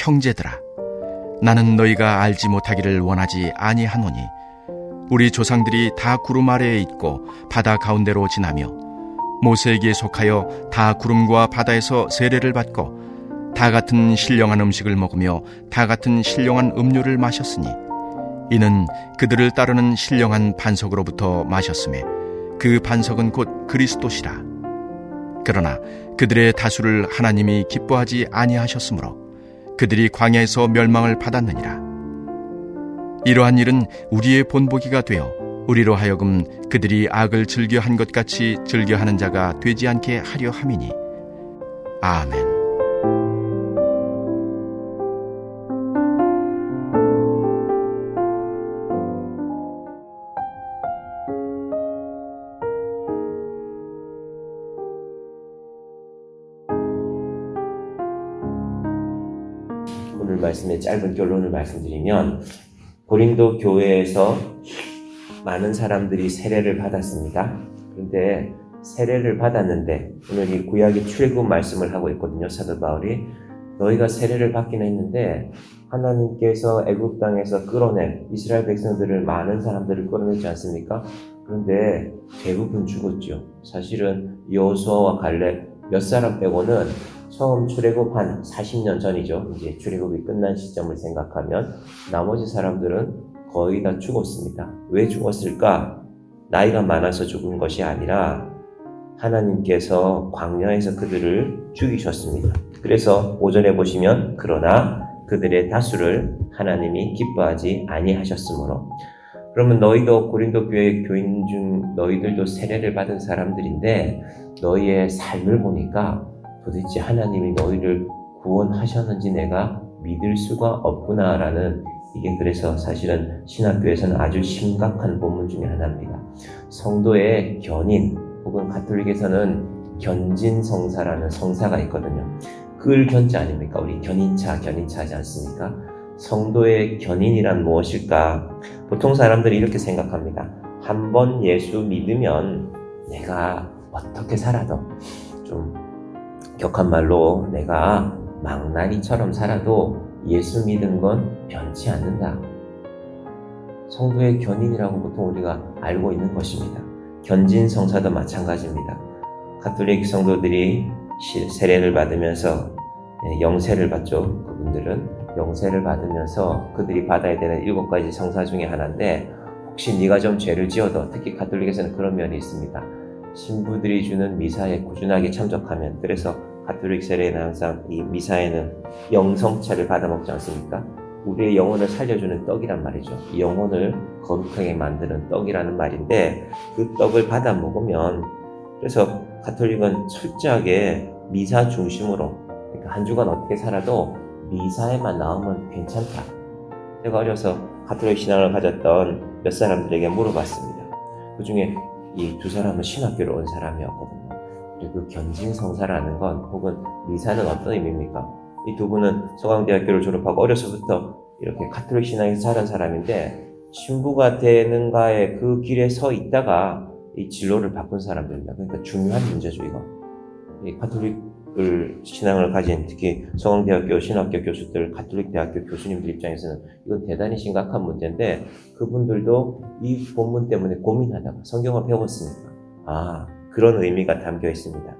형제들아, 나는 너희가 알지 못하기를 원하지 아니하노니 우리 조상들이 다 구름 아래에 있고 바다 가운데로 지나며 모세에게 속하여 다 구름과 바다에서 세례를 받고 다 같은 신령한 음식을 먹으며 다 같은 신령한 음료를 마셨으니 이는 그들을 따르는 신령한 반석으로부터 마셨음에 그 반석은 곧 그리스도시라. 그러나 그들의 다수를 하나님이 기뻐하지 아니하셨으므로 그들이 광야에서 멸망을 받았느니라. 이러한 일은 우리의 본보기가 되어 우리로 하여금 그들이 악을 즐겨한 것 같이 즐겨하는 자가 되지 않게 하려 함이니. 아멘. 오늘 말씀의 짧은 결론을 말씀드리면, 고린도 교회에서 많은 사람들이 세례를 받았습니다. 그런데 세례를 받았는데, 오늘 이 구약의 출애굽 말씀을 하고 있거든요. 사도 바울이 너희가 세례를 받기는 했는데 하나님께서 애굽 땅에서 끌어낸 이스라엘 백성들을, 많은 사람들을 끌어냈지 않습니까? 그런데 대부분 죽었죠. 사실은 여호수아와 갈렙 몇 사람 빼고는 처음 출애굽 한 40년 전이죠. 이제 출애굽이 끝난 시점을 생각하면 나머지 사람들은 거의 다 죽었습니다. 왜 죽었을까? 나이가 많아서 죽은 것이 아니라 하나님께서 광야에서 그들을 죽이셨습니다. 그래서 5절에 보시면 그러나 그들의 다수를 하나님이 기뻐하지 아니하셨으므로. 그러면 너희도 고린도 교회 교인 중 너희들도 세례를 받은 사람들인데 너희의 삶을 보니까 도대체 하나님이 너희를 구원하셨는지 내가 믿을 수가 없구나라는, 이게 그래서 사실은 신학교에서는 아주 심각한 본문 중에 하나입니다. 성도의 견인, 혹은 가톨릭에서는 견진성사라는 성사가 있거든요. 근견자 아닙니까? 우리 견인차 하지 않습니까? 성도의 견인이란 무엇일까? 보통 사람들이 이렇게 생각합니다. 한번 예수 믿으면 내가 어떻게 살아도, 좀 격한 말로 내가 망나니처럼 살아도 예수 믿은 건 변치 않는다. 성도의 견인이라고 보통 우리가 알고 있는 것입니다. 견진성사도 마찬가지입니다. 가톨릭 성도들이 세례를 받으면서 영세를 받죠. 그분들은 영세를 받으면서 그들이 받아야 되는 7가지 성사 중에 하나인데, 혹시 네가 좀 죄를 지어도, 특히 가톨릭에서는 그런 면이 있습니다. 신부들이 주는 미사에 꾸준하게 참석하면, 그래서 가톨릭 세례는 항상 이 미사에는 영성차를 받아 먹지 않습니까? 우리의 영혼을 살려주는 떡이란 말이죠. 영혼을 거룩하게 만드는 떡이라는 말인데, 그 떡을 받아 먹으면, 그래서 가톨릭은 철저하게 미사 중심으로, 그러니까 한 주간 어떻게 살아도 미사에만 나오면 괜찮다. 제가 어려서 가톨릭 신앙을 가졌던 몇 사람들에게 물어봤습니다. 그 중에 이 두 사람은 신학교로 온 사람이었거든요. 그리고 그 견진성사라는 건, 혹은 미사는 어떤 의미입니까? 이 두 분은 서강대학교를 졸업하고 어려서부터 이렇게 가톨릭 신앙에서 자란 사람인데, 신부가 되는가의 그 길에 서 있다가 이 진로를 바꾼 사람들입니다. 그러니까 중요한 문제죠, 이거. 이 가톨릭을 신앙을 가진, 특히 서강대학교 신학교 교수들, 가톨릭 대학교 교수님들 입장에서는 이건 대단히 심각한 문제인데, 그분들도 이 본문 때문에 고민하다가 성경을 배웠으니까 그런 의미가 담겨 있습니다.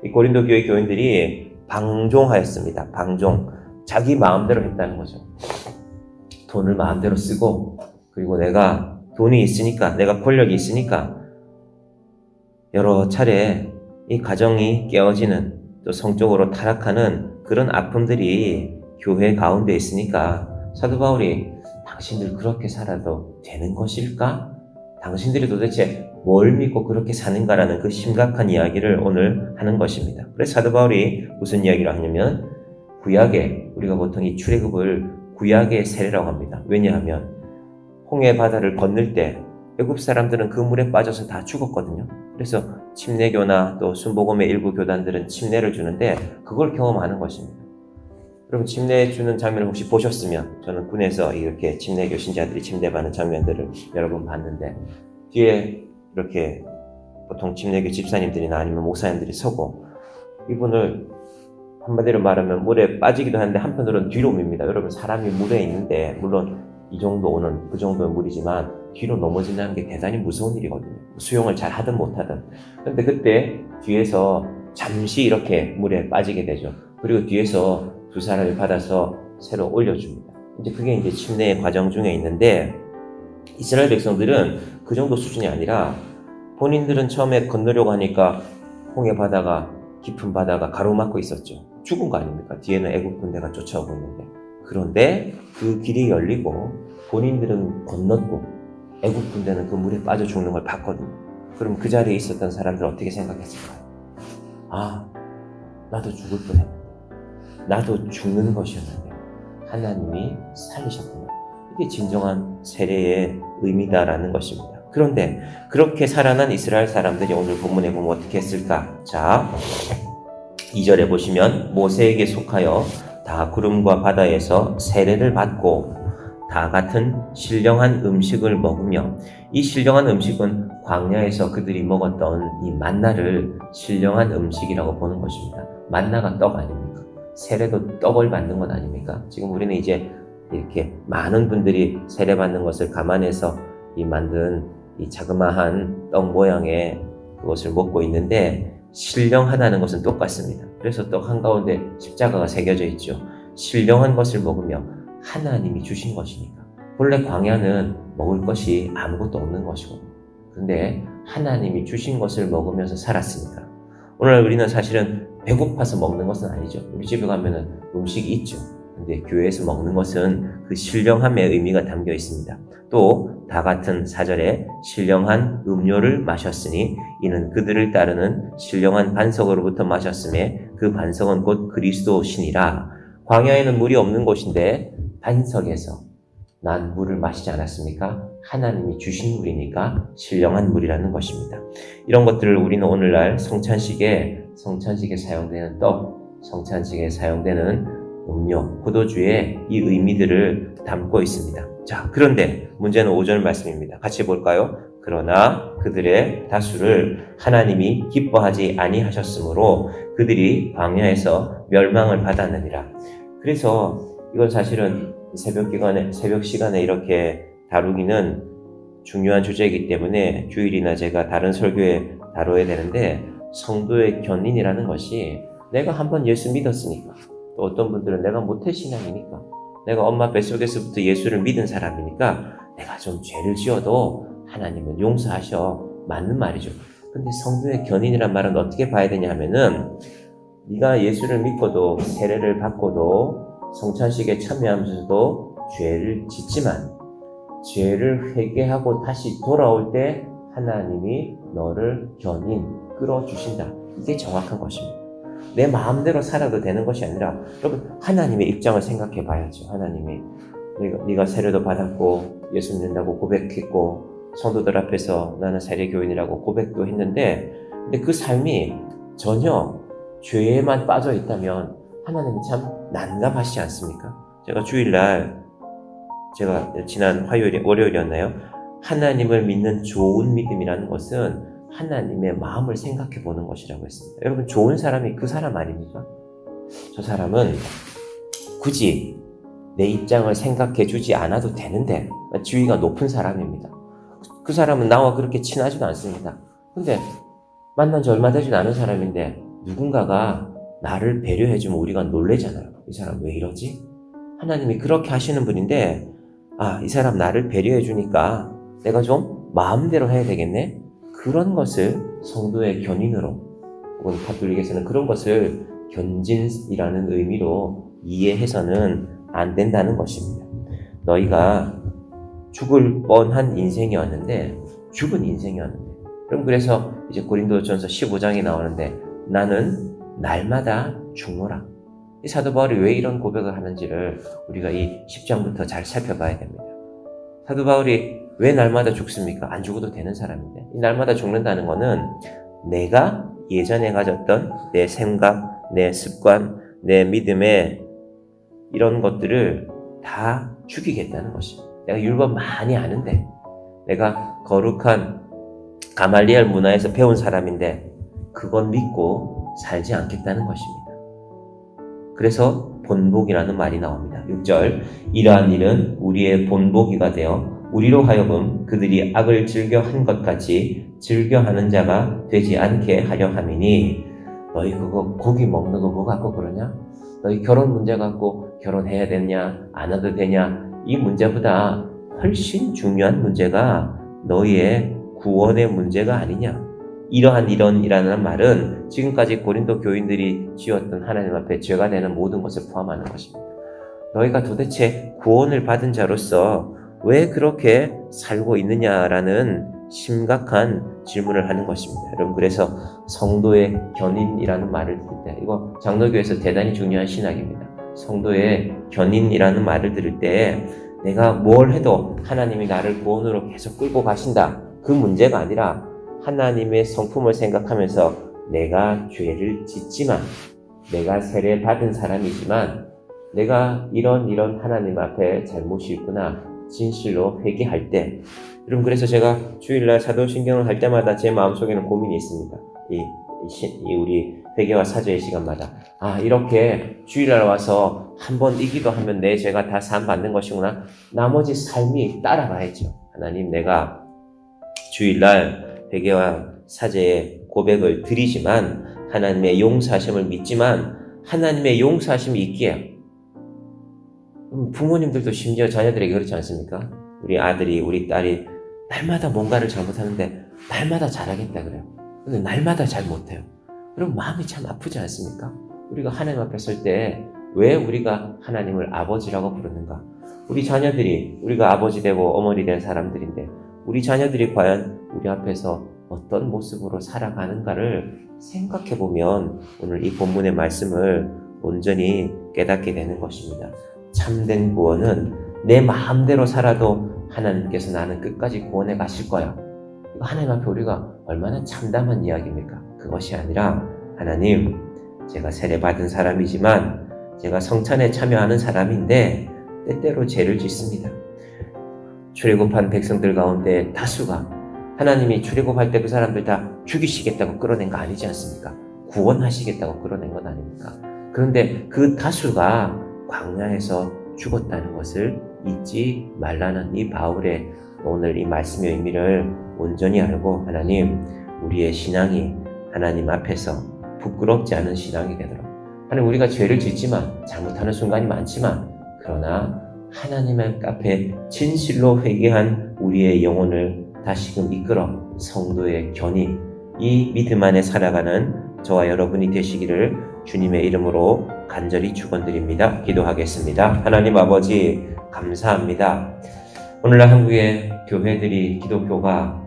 이 고린도 교회 교인들이 방종하였습니다. 방종. 자기 마음대로 했다는 거죠. 돈을 마음대로 쓰고, 그리고 내가 돈이 있으니까, 내가 권력이 있으니까 여러 차례 이 가정이 깨어지는, 또 성적으로 타락하는 그런 아픔들이 교회 가운데 있으니까 사도 바울이 당신들 그렇게 살아도 되는 것일까? 당신들이 도대체 뭘 믿고 그렇게 사는가라는 그 심각한 이야기를 오늘 하는 것입니다. 그래서 사도 바울이 무슨 이야기를 하냐면, 구약에, 우리가 보통 이 출애굽을 구약의 세례라고 합니다. 왜냐하면 홍해 바다를 건널 때 애굽 사람들은 그 물에 빠져서 다 죽었거든요. 그래서 침례교나 또 순복음의 일부 교단들은 침례를 주는데 그걸 경험하는 것입니다. 여러분, 침례 주는 장면을 혹시 보셨으면, 저는 군에서 이렇게 침례교 신자들이 침례받는 장면들을 여러 번 봤는데, 뒤에 이렇게, 보통 침례교 집사님들이나 아니면 목사님들이 서고 이분을 한마디로 말하면 물에 빠지기도 하는데 한편으로는 뒤로 밉니다. 여러분, 사람이 물에 있는데 물론 이 정도는 그 정도의 물이지만 뒤로 넘어진다는 게 대단히 무서운 일이거든요. 수영을 잘 하든 못하든. 그런데 그때 뒤에서 잠시 이렇게 물에 빠지게 되죠. 그리고 뒤에서 두 사람이 받아서 새로 올려줍니다. 이제 그게 이제 침례의 과정 중에 있는데, 이스라엘 백성들은 그 정도 수준이 아니라 본인들은 처음에 건너려고 하니까 홍해 바다가, 깊은 바다가 가로막고 있었죠. 죽은 거 아닙니까? 뒤에는 애국 군대가 쫓아오고 있는데. 그런데 그 길이 열리고 본인들은 건넜고 애국 군대는 그 물에 빠져 죽는 걸 봤거든요. 그럼 그 자리에 있었던 사람들은 어떻게 생각했을까요? 아, 나도 죽을 뻔했는데, 나도 죽는 것이었는데 하나님이 살리셨구나. 이게 진정한 세례의 의미다라는 것입니다. 그런데 그렇게 살아난 이스라엘 사람들이 오늘 본문에 보면 어떻게 했을까? 자, 2절에 보시면 모세에게 속하여 다 구름과 바다에서 세례를 받고 다 같은 신령한 음식을 먹으며, 이 신령한 음식은 광야에서 그들이 먹었던 이 만나를 신령한 음식이라고 보는 것입니다. 만나가 떡 아닙니까? 세례도 떡을 받는 것 아닙니까? 지금 우리는 이제 이렇게 많은 분들이 세례 받는 것을 감안해서 이 만든 이 자그마한 떡 모양의 그것을 먹고 있는데, 신령하다는 것은 똑같습니다. 그래서 떡 한가운데 십자가가 새겨져 있죠. 신령한 것을 먹으며 하나님이 주신 것이니까. 본래 광야는 먹을 것이 아무것도 없는 것이거든요. 근데 하나님이 주신 것을 먹으면서 살았으니까. 오늘 우리는 사실은 배고파서 먹는 것은 아니죠. 우리 집에 가면은 음식이 있죠. 근데 교회에서 먹는 것은 그 신령함의 의미가 담겨 있습니다. 또 다 같은 4절에 신령한 음료를 마셨으니 이는 그들을 따르는 신령한 반석으로부터 마셨음에 그 반석은 곧 그리스도시니라. 광야에는 물이 없는 곳인데 반석에서 난 물을 마시지 않았습니까? 하나님이 주신 물이니까 신령한 물이라는 것입니다. 이런 것들을 우리는 오늘날 성찬식에 사용되는 떡, 성찬식에 사용되는 음료, 포도주의 이 의미들을 담고 있습니다. 자, 그런데 문제는 5절 말씀입니다. 같이 볼까요? 그러나 그들의 다수를 하나님이 기뻐하지 아니하셨으므로 그들이 광야에서 멸망을 받았느니라. 그래서 이건 사실은 새벽 시간에 이렇게 다루기는 중요한 주제이기 때문에 주일이나 제가 다른 설교에 다뤄야 되는데, 성도의 견인이라는 것이 내가 한번 예수 믿었으니까, 또 어떤 분들은 내가 모태신앙이니까, 내가 엄마 뱃속에서부터 예수를 믿은 사람이니까 내가 좀 죄를 지어도 하나님은 용서하셔. 맞는 말이죠. 근데 성도의 견인이란 말은 어떻게 봐야 되냐 하면은, 네가 예수를 믿고도 세례를 받고도 성찬식에 참여하면서도 죄를 짓지만 죄를 회개하고 다시 돌아올 때 하나님이 너를 견인, 끌어주신다. 이게 정확한 것입니다. 내 마음대로 살아도 되는 것이 아니라, 여러분, 하나님의 입장을 생각해 봐야죠. 하나님이 네가 세례도 받았고 예수 믿는다고 고백했고 성도들 앞에서 나는 세례교인이라고 고백도 했는데, 근데 그 삶이 전혀 죄에만 빠져 있다면 하나님이 참 난감하시지 않습니까? 제가 주일날, 제가 지난 월요일이었나요? 하나님을 믿는 좋은 믿음이라는 것은 하나님의 마음을 생각해 보는 것이라고 했습니다. 여러분, 좋은 사람이 그 사람 아닙니까? 저 사람은 굳이 내 입장을 생각해 주지 않아도 되는데 지위가 높은 사람입니다. 그 사람은 나와 그렇게 친하지도 않습니다. 근데 만난 지 얼마 되지도 않은 사람인데 누군가가 나를 배려해주면 우리가 놀래잖아요. 이 사람 왜 이러지? 하나님이 그렇게 하시는 분인데, 이 사람 나를 배려해주니까 내가 좀 마음대로 해야 되겠네? 그런 것을 성도의 견인으로, 혹은 가톨릭에서는 그런 것을 견진이라는 의미로 이해해서는 안 된다는 것입니다. 너희가 죽을 뻔한 인생이었는데, 죽은 인생이었는데, 그럼 그래서 이제 고린도전서 15장이 나오는데, 나는 날마다 죽노라. 이 사도 바울이 왜 이런 고백을 하는지를 우리가 이 10장부터 잘 살펴봐야 됩니다. 사도 바울이 왜 날마다 죽습니까? 안 죽어도 되는 사람인데. 이 날마다 죽는다는 것은 내가 예전에 가졌던 내 생각, 내 습관, 내 믿음의 이런 것들을 다 죽이겠다는 것입니다. 내가 율법 많이 아는데, 내가 거룩한 가말리엘 문화에서 배운 사람인데 그건 믿고 살지 않겠다는 것입니다. 그래서 본복이라는 말이 나옵니다. 6절 이러한 일은 우리의 본보기가 되어 우리로 하여금 그들이 악을 즐겨한 것 같이 즐겨하는 자가 되지 않게 하려 함이니 너희 그거 고기 먹는 거 뭐 갖고 그러냐? 너희 결혼 문제 갖고 결혼해야 되냐? 안 해도 되냐? 이 문제보다 훨씬 중요한 문제가 너희의 구원의 문제가 아니냐? 이러한 이런이라는 말은 지금까지 고린도 교인들이 지었던 하나님 앞에 죄가 되는 모든 것을 포함하는 것입니다. 너희가 도대체 구원을 받은 자로서 왜 그렇게 살고 있느냐라는 심각한 질문을 하는 것입니다. 여러분, 그래서 성도의 견인이라는 말을 들을 때, 이거 장로교에서 대단히 중요한 신학입니다. 성도의 견인이라는 말을 들을 때 내가 뭘 해도 하나님이 나를 구원으로 계속 끌고 가신다, 그 문제가 아니라 하나님의 성품을 생각하면서 내가 죄를 짓지만, 내가 세례 받은 사람이지만 내가 이런 하나님 앞에 잘못이 있구나 진실로 회개할 때, 여러분, 그래서 제가 주일날 사도신경을 할 때마다 제 마음속에는 고민이 있습니다. 이 우리 회개와 사죄의 시간마다 이렇게 주일날 와서 한번 이 기도하면 내 죄가 다 사함 받는 것이구나. 나머지 삶이 따라가야죠. 하나님, 내가 주일날 회개와 사죄의 고백을 드리지만 하나님의 용서하심을 믿지만 하나님의 용서하심이 있기에, 부모님들도 심지어 자녀들에게 그렇지 않습니까? 우리 아들이 우리 딸이 날마다 뭔가를 잘못하는데 날마다 잘하겠다 그래요. 근데 날마다 잘 못해요. 그럼 마음이 참 아프지 않습니까? 우리가 하나님 앞에 설 때 왜 우리가 하나님을 아버지라고 부르는가? 우리 자녀들이, 우리가 아버지 되고 어머니 된 사람들인데 우리 자녀들이 과연 우리 앞에서 어떤 모습으로 살아가는가를 생각해 보면 오늘 이 본문의 말씀을 온전히 깨닫게 되는 것입니다. 참된 구원은 내 마음대로 살아도 하나님께서 나는 끝까지 구원해 가실 거야, 이거 하나님 앞에 우리가 얼마나 참담한 이야기입니까? 그것이 아니라, 하나님, 제가 세례받은 사람이지만 제가 성찬에 참여하는 사람인데 때때로 죄를 짓습니다. 출애굽한 백성들 가운데 다수가 하나님이 출애굽할 때 그 사람들 다 죽이시겠다고 끌어낸 거 아니지 않습니까? 구원하시겠다고 끌어낸 건 아닙니까? 그런데 그 다수가 광야에서 죽었다는 것을 잊지 말라는 이 바울의 오늘 이 말씀의 의미를 온전히 알고, 하나님, 우리의 신앙이 하나님 앞에서 부끄럽지 않은 신앙이 되도록, 하나님, 우리가 죄를 짓지만 잘못하는 순간이 많지만 그러나 하나님의 앞에 진실로 회개한 우리의 영혼을 다시금 이끌어 성도의 견인, 이 믿음 안에 살아가는 저와 여러분이 되시기를 주님의 이름으로 간절히 축원드립니다. 기도하겠습니다. 하나님 아버지, 감사합니다. 오늘날 한국의 교회들이, 기독교가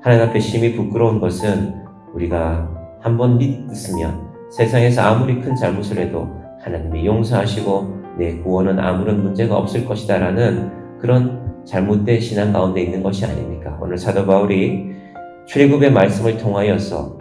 하나님 앞에 심히 부끄러운 것은 우리가 한번 믿었으면 세상에서 아무리 큰 잘못을 해도 하나님이 용서하시고 내 구원은 아무런 문제가 없을 것이다 라는 그런 잘못된 신앙 가운데 있는 것이 아닙니까? 오늘 사도 바울이 출애굽의 말씀을 통하여서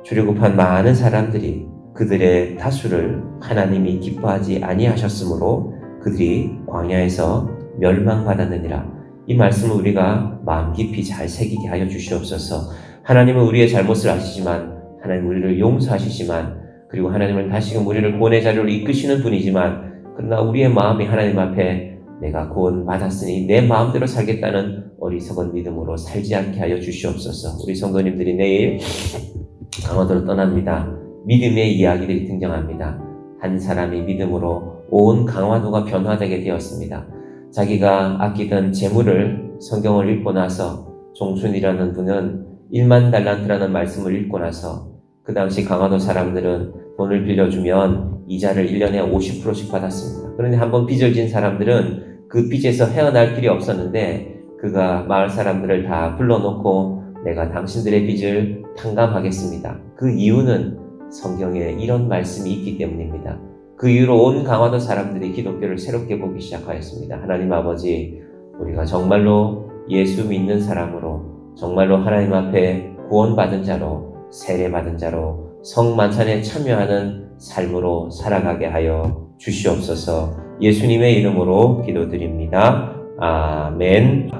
출애굽한 많은 사람들이, 그들의 다수를 하나님이 기뻐하지 아니하셨으므로 그들이 광야에서 멸망받았느니라. 이 말씀을 우리가 마음 깊이 잘 새기게 하여 주시옵소서. 하나님은 우리의 잘못을 아시지만, 하나님 우리를 용서하시지만, 그리고 하나님은 다시금 우리를 구원의 자리로 이끄시는 분이지만, 그러나 우리의 마음이 하나님 앞에 내가 구원 받았으니 내 마음대로 살겠다는 어리석은 믿음으로 살지 않게 하여 주시옵소서. 우리 성도님들이 내일 강화도로 떠납니다. 믿음의 이야기들이 등장합니다. 한 사람이 믿음으로 온 강화도가 변화되게 되었습니다. 자기가 아끼던 재물을, 성경을 읽고 나서 종순이라는 분은 1만 달란트라는 말씀을 읽고 나서 그 당시 강화도 사람들은 돈을 빌려주면 이자를 1년에 50%씩 받았습니다. 그런데 한번 빚을 진 사람들은 그 빚에서 헤어날 길이 없었는데 그가 마을 사람들을 다 불러놓고 내가 당신들의 빚을 탕감하겠습니다. 그 이유는 성경에 이런 말씀이 있기 때문입니다. 그 이후로 온 강화도 사람들이 기독교를 새롭게 보기 시작하였습니다. 하나님 아버지, 우리가 정말로 예수 믿는 사람으로, 정말로 하나님 앞에 구원받은 자로, 세례받은 자로 성만찬에 참여하는 삶으로 살아가게 하여 주시옵소서. 예수님의 이름으로 기도드립니다. 아멘.